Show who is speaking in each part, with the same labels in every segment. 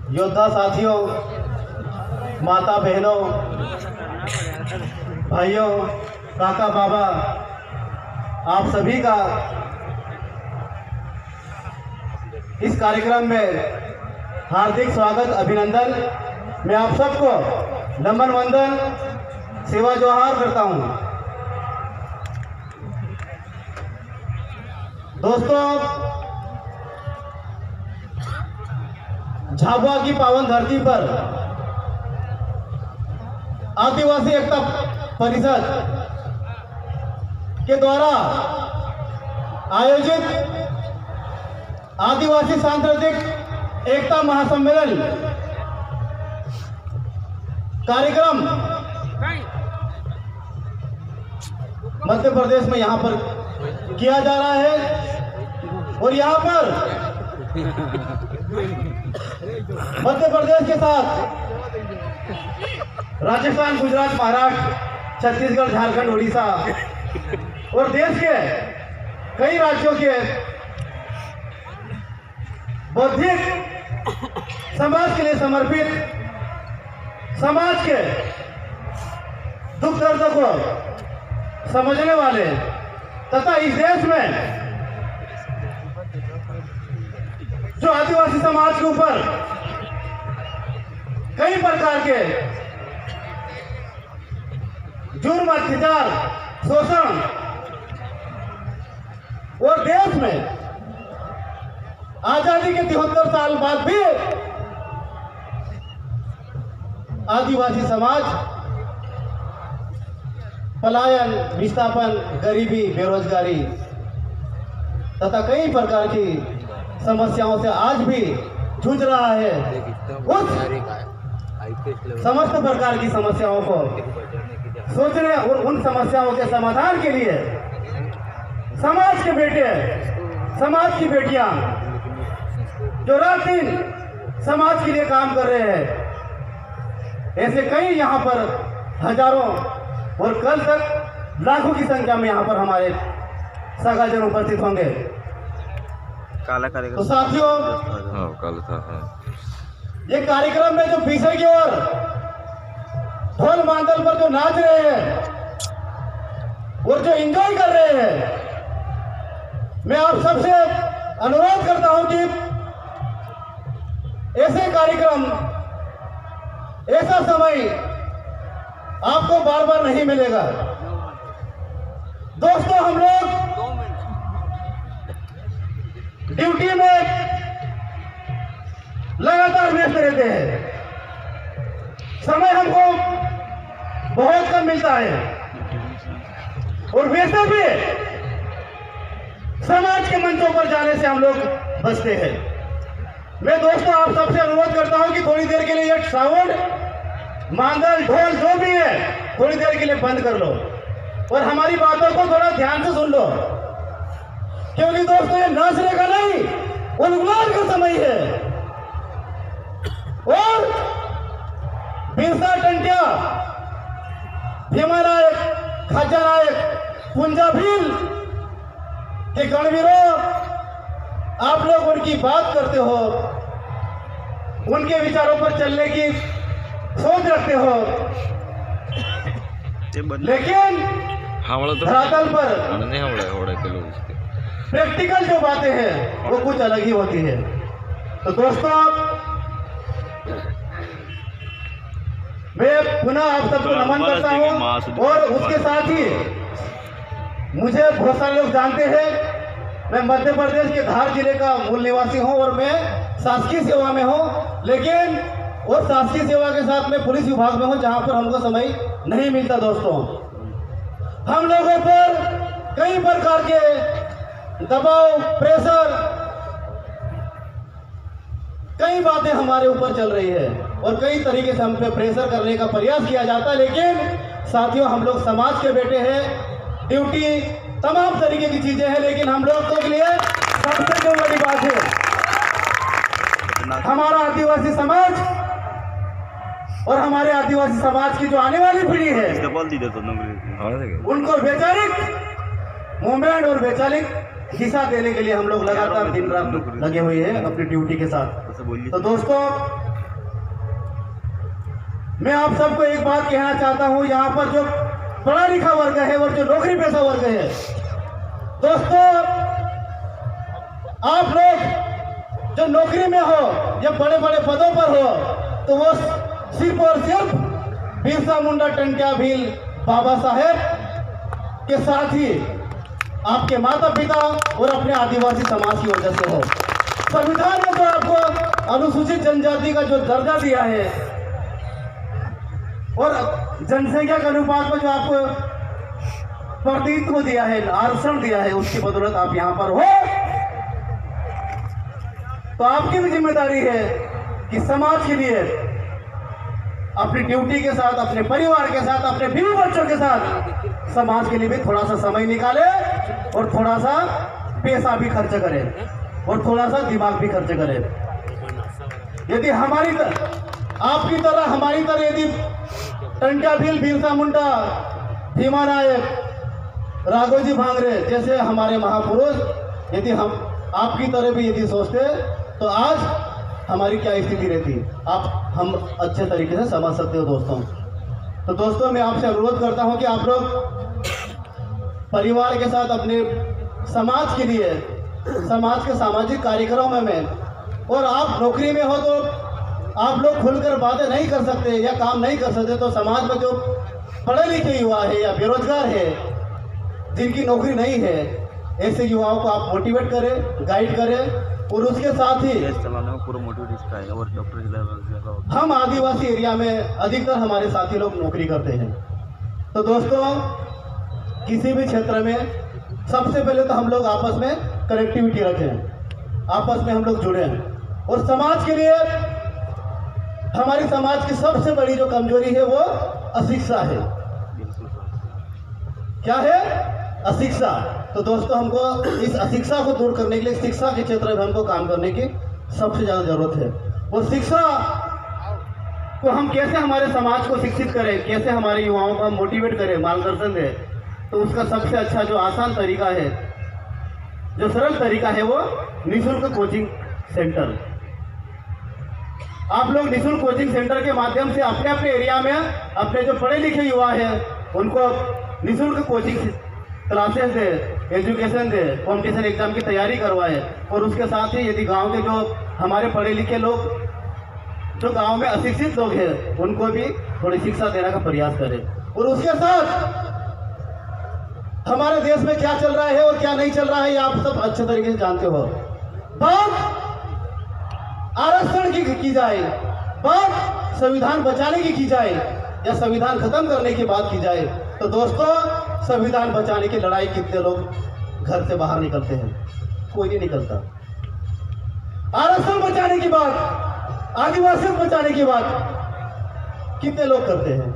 Speaker 1: योद्धा साथियों, माता बहनों, भाइयों, काका बाबा, आप सभी का इस कार्यक्रम में हार्दिक स्वागत, अभिनंदन। मैं आप सबको नमन वंदन, सेवा जोहार करता हूं। दोस्तों, झाबुआ की पावन धरती पर आदिवासी एकता परिषद के द्वारा आयोजित आदिवासी सांस्कृतिक एकता महासम्मेलन कार्यक्रम मध्य प्रदेश में यहाँ पर किया जा रहा है। और यहाँ पर मध्य प्रदेश के साथ राजस्थान, गुजरात, महाराष्ट्र, छत्तीसगढ़, झारखंड, उड़ीसा और देश के कई राज्यों के बौद्धिक समाज के लिए समर्पित, समाज के दुख दर्द को समझने वाले तथा इस देश में जो आदिवासी समाज के ऊपर कई प्रकार के जुर्म, अत्याचार, शोषण और देश में आजादी के 73 साल बाद भी आदिवासी समाज पलायन, विस्थापन, गरीबी, बेरोजगारी तथा कई प्रकार की समस्याओं से आज भी जूझ रहा है। उस समस्त प्रकार की समस्याओं को सोचने और उन समस्याओं के समाधान के लिए समाज के बेटे, समाज की बेटियां जो रात दिन समाज के लिए काम कर रहे हैं, ऐसे कई यहाँ पर हजारों और कल तक लाखों की संख्या में यहाँ पर हमारे सगाजन उपस्थित होंगे। तो साथियों, ये कार्यक्रम में जो पीछे की ओर ढोल मांदल पर जो नाच रहे हैं और जो एंजॉय कर रहे हैं, मैं आप सबसे अनुरोध करता हूं कि ऐसे कार्यक्रम, ऐसा समय आपको बार बार नहीं मिलेगा। दोस्तों, हम लोग ड्यूटी में लगातार व्यस्त रहते हैं, समय हमको बहुत कम मिलता है और वैसे भी समाज के मंचों पर जाने से हम लोग बचते हैं। मैं दोस्तों आप सबसे अनुरोध करता हूं कि थोड़ी देर के लिए ये साउंड, मांदल, ढोल जो भी है थोड़ी देर के लिए बंद कर लो और हमारी बातों को थोड़ा ध्यान से सुन लो, क्योंकि दोस्तों ये नाचने का नहीं, उन्माद का समय है। और बिरसा टंटिया, भीमा नायक, खाजा नायक, पुंजा भील के गणवीरों, आप लोग उनकी बात करते हो, उनके विचारों पर चलने की सोच रखते हो, लेकिन धरातल पर प्रैक्टिकल जो बातें हैं वो कुछ अलग ही होती है। तो दोस्तों, मैं पुनः आप सबको नमन करता हूं और उसके साथ ही मुझे बहुत सारे लोग जानते हैं, मैं मध्य प्रदेश के धार जिले का मूल निवासी हूं और मैं शासकीय सेवा में हूं, लेकिन और शासकीय सेवा के साथ मैं पुलिस विभाग में हूं, जहां पर हमको समय नहीं मिलता। दोस्तों, हम लोगों पर कई प्रकार के दबाव, प्रेशर, कई बातें हमारे ऊपर चल रही है और कई तरीके से हम पे प्रेशर करने का प्रयास किया जाता है, लेकिन साथियों हम लोग समाज के बेटे हैं, ड्यूटी तमाम तरीके की चीजें हैं, लेकिन हम लोग के लिए सबसे जो बड़ी बात है, हमारा आदिवासी समाज और हमारे आदिवासी समाज की जो आने वाली पीढ़ी है उनको वैचारिक मूवमेंट और वैचारिक दिशा देने के लिए हम लोग लगातार दिन रात लगे हुए हैं अपनी ड्यूटी के साथ। तो दोस्तों, मैं आप सबको एक बात कहना चाहता हूं, यहाँ पर जो पढ़ा लिखा वर्ग है और जो नौकरी पेशा वर्ग है, दोस्तों आप लोग जो नौकरी में हो या बड़े बड़े पदों पर हो, तो वो सिर्फ और सिर्फ बिरसा मुंडा टंट्या भील बाबा साहेब के साथ ही आपके माता पिता और अपने आदिवासी समाज की वजह से हो। संविधान ने जो आपको अनुसूचित जनजाति का जो दर्जा दिया है और जनसंख्या के अनुपात में जो आपको प्रतिनिधित्व दिया है, आरक्षण दिया है, उसकी बदौलत आप यहाँ पर हो। तो आपकी भी जिम्मेदारी है कि समाज के लिए अपनी ड्यूटी के साथ, अपने परिवार के साथ, अपने बीवी बच्चों के साथ समाज के लिए भी थोड़ा सा समय निकाले और थोड़ा सा पैसा भी खर्च करें और थोड़ा सा दिमाग भी खर्च करें। यदि आपकी तरह हमारी तरह यदि टंट्या भील, बिरसा मुंडा, भीमा नायक, राघोजी भांगरे जैसे हमारे महापुरुष यदि हम आपकी तरह भी यदि सोचते, तो आज हमारी क्या स्थिति रहती, हम अच्छे तरीके से समझ सकते हो दोस्तों। तो दोस्तों मैं आपसे अनुरोध करता हूं कि आप लोग परिवार के साथ अपने समाज के लिए, समाज के सामाजिक कार्यक्रमों में और आप नौकरी में हो तो आप लोग खुलकर बातें नहीं कर सकते या काम नहीं कर सकते, तो समाज में जो पढ़े लिखे युवा है या बेरोजगार है, जिनकी नौकरी नहीं है, ऐसे युवाओं को आप मोटिवेट करें, गाइड करें। और उसके साथ ही हम आदिवासी एरिया में अधिकतर हमारे साथी लोग नौकरी करते हैं। तो दोस्तों किसी भी क्षेत्र में सबसे पहले तो हम लोग आपस में कनेक्टिविटी रखें, आपस में हम लोग जुड़े हैं। और समाज के लिए हमारी समाज की सबसे बड़ी जो कमजोरी है वो अशिक्षा है। क्या है? अशिक्षा। तो दोस्तों हमको इस अशिक्षा को दूर करने के लिए शिक्षा के क्षेत्र में हमको काम करने की सबसे ज्यादा जरूरत है। और शिक्षा को हम कैसे हमारे समाज को शिक्षित करें, कैसे हमारे युवाओं को हम मोटिवेट करें, मार्गदर्शन दें, तो उसका सबसे अच्छा जो आसान तरीका है, जो सरल तरीका है, वो निःशुल्क कोचिंग सेंटर। आप लोग निःशुल्क कोचिंग सेंटर के माध्यम से अपने अपने एरिया में अपने जो पढ़े लिखे युवा हैं उनको निःशुल्क कोचिंग क्लासेस दे, एजुकेशन दे, कॉम्पिटिशन एग्जाम की तैयारी करवाए। और उसके साथ ही यदि गांव के जो हमारे पढ़े लिखे लोग, जो गांव में अशिक्षित लोग हैं, उनको भी थोड़ी शिक्षा देने का प्रयास करें। और उसके साथ हमारे देश में क्या चल रहा है और क्या नहीं चल रहा है, ये आप सब अच्छे तरीके से जानते हो। बात आरक्षण की जाए, बात संविधान बचाने की जाए या संविधान खत्म करने की बात की जाए, तो दोस्तों संविधान बचाने की लड़ाई कितने लोग घर से बाहर निकलते हैं? कोई नहीं निकलता। आरक्षण बचाने की बात, आदिवासियों को बचाने की बात कितने लोग करते हैं?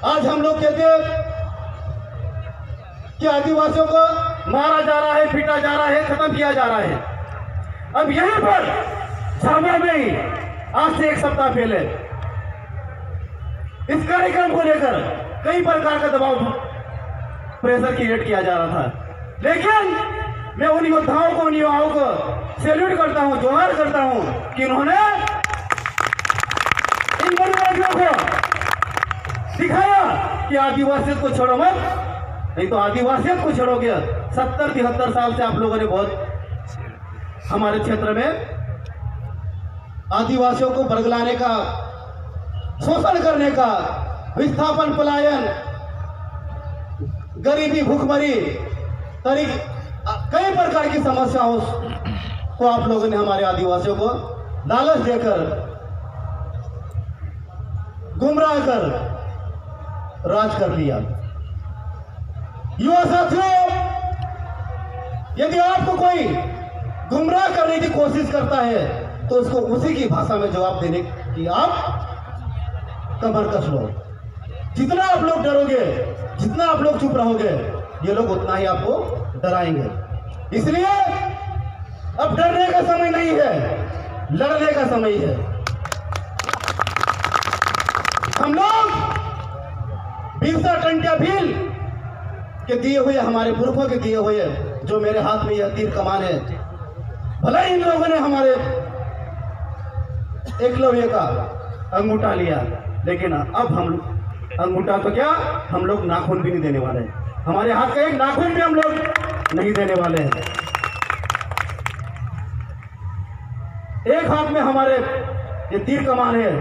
Speaker 1: आज हम लोग कहते हैं कि आदिवासियों को मारा जा रहा है, पीटा जा रहा है, खत्म किया जा रहा है। अब यहीं पर झाबुआ में ही आज से एक सप्ताह पहले इस कार्यक्रम को लेकर कई प्रकार का दबाव, प्रेशर क्रिएट किया जा रहा था। लेकिन मैं उन योद्धाओं को, उन युवाओं को सैल्यूट करता हूं, जोहार करता हूं कि उन्होंने इन बंदूकों को दिखाया कि आदिवासियों को छोड़ो मत, नहीं तो आदिवासियों को छोड़ोगे। 70-73 साल से आप लोगों ने बहुत हमारे क्षेत्र में आदिवासियों को बरगलाने का, शोषण करने का, विस्थापन, पलायन, गरीबी, भूखमरी, कई प्रकार की समस्याओं को आप लोगों ने हमारे आदिवासियों को लालच देकर, गुमराह कर राज कर लिया। युवा साथियों, यदि आपको कोई गुमराह करने की कोशिश करता है तो उसको उसी की भाषा में जवाब देने की आप कमर कस लो। जितना आप लोग डरोगे, जितना आप लोग चुप रहोगे, ये लोग उतना ही आपको डराएंगे। इसलिए अब डरने का समय नहीं है, लड़ने का समय है। हम लोग बिरसा टंट्या भील के दिए हुए, हमारे पुरखों के दिए हुए, जो मेरे हाथ में यह तीर कमान है, भला इन लोगों ने हमारे एकलव्य का अंगूठा लिया, लेकिन अब हम अंगूठा तो क्या, हम लोग नाखून भी नहीं देने वाले हैं। हमारे हाथ का एक नाखून भी हम लोग नहीं देने वाले हैं। एक हाथ में हमारे ये तीर कमान है,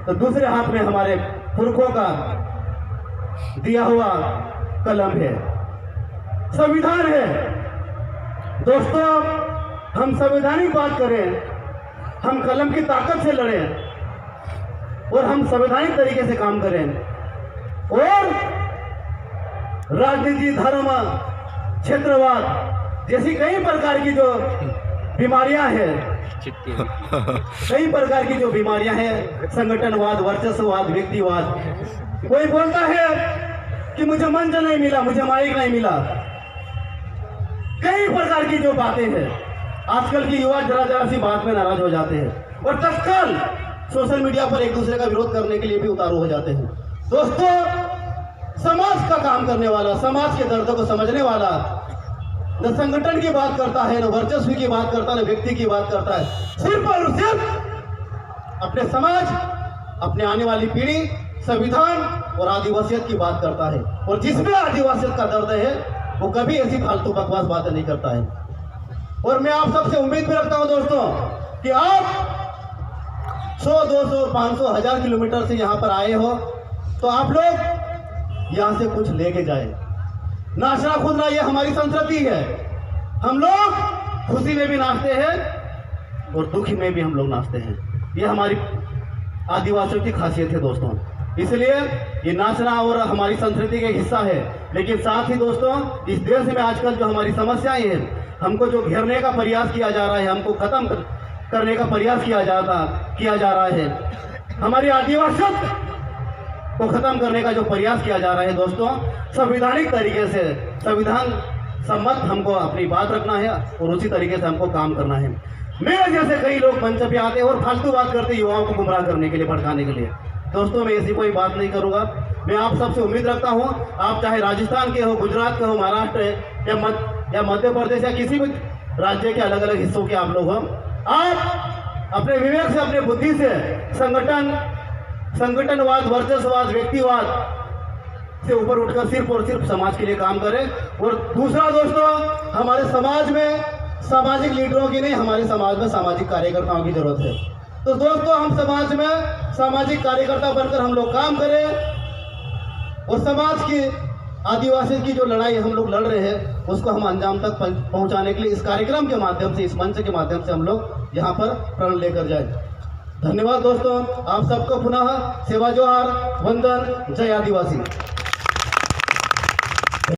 Speaker 1: तो दूसरे हाथ में हमारे पुरखों का दिया हुआ कलम है, संविधान है। दोस्तों, हम संवैधानिक बात करें, हम कलम की ताकत से लड़ें और हम संवैधानिक तरीके से काम करें, और राजनीति, धर्म, क्षेत्रवाद जैसी कई प्रकार की जो बीमारियां हैं, कई प्रकार की जो बीमारियां हैं, संगठनवाद, वर्चस्ववाद, व्यक्तिवाद, कोई बोलता है कि मुझे मंच नहीं मिला, मुझे माइक नहीं मिला, कई प्रकार की जो बातें हैं। आजकल की युवा जरा सी बात में नाराज हो जाते हैं और तत्काल सोशल मीडिया पर एक दूसरे का विरोध करने के लिए भी उतारू हो जाते हैं। दोस्तों, समाज का काम करने वाला, समाज के दर्द को समझने वाला न संगठन की बात करता है, न वर्चस्व की बात करता है, न व्यक्ति की बात करता है, सिर्फ और सिर्फ अपने समाज, अपने आने वाली पीढ़ी, संविधान और आदिवासियत की बात करता है। और जिसमें आदिवासियत का दर्द है वो कभी ऐसी फालतू बकवास बातें नहीं करता है। और मैं आप सबसे उम्मीद भी रखता हूं दोस्तों कि आप 100, 200, 500, 1000 किलोमीटर से यहाँ पर आए हो, तो आप लोग यहाँ से कुछ लेके जाए। नाचना कूदना ये हमारी संस्कृति है। हम लोग खुशी में भी नाचते हैं और दुखी में भी हम लोग नाचते हैं। ये हमारी आदिवासियों की खासियत है दोस्तों। इसलिए ये नाचना और हमारी संस्कृति का हिस्सा है। लेकिन साथ ही दोस्तों, इस देश में आजकल जो हमारी समस्याएं हैं, हमको जो घेरने का प्रयास किया जा रहा है, हमको खत्म करने का प्रयास किया जा रहा है, हमारी आदिवासियत को खत्म करने का जो प्रयास किया जा रहा है दोस्तों, संवैधानिक तरीके से, संविधान सम्मत हमको अपनी बात रखना है और उसी तरीके से हमको काम करना है। मेरे जैसे कई लोग मंच पे आते हैं और फालतू बात करते हैं युवाओं को गुमराह करने के लिए, भड़काने के लिए। दोस्तों, मैं ऐसी कोई बात नहीं करूंगा। मैं आप सबसे उम्मीद रखता हूं, आप चाहे राजस्थान के हो, गुजरात के हो, महाराष्ट्र या मध्य प्रदेश या किसी भी राज्य के अलग अलग हिस्सों के आप लोग हो, आप अपने विवेक से, अपने बुद्धि से संगठनवाद, वर्चस्ववाद, व्यक्तिवाद से ऊपर उठकर सिर्फ और सिर्फ समाज के लिए काम करें। और दूसरा दोस्तों, हमारे समाज में सामाजिक लीडरों की नहीं, हमारे समाज में सामाजिक कार्यकर्ताओं की जरूरत है। तो दोस्तों, हम समाज में सामाजिक कार्यकर्ता बनकर हम लोग काम करें और समाज की, आदिवासी की जो लड़ाई हम लोग लड़ रहे हैं उसको हम अंजाम तक पहुंचाने के लिए इस कार्यक्रम के माध्यम से, इस मंच के माध्यम से हम लोग यहाँ पर प्रण लेकर जाए। धन्यवाद दोस्तों, आप सबको पुनः सेवा जोहार, वंदन, जय आदिवासी।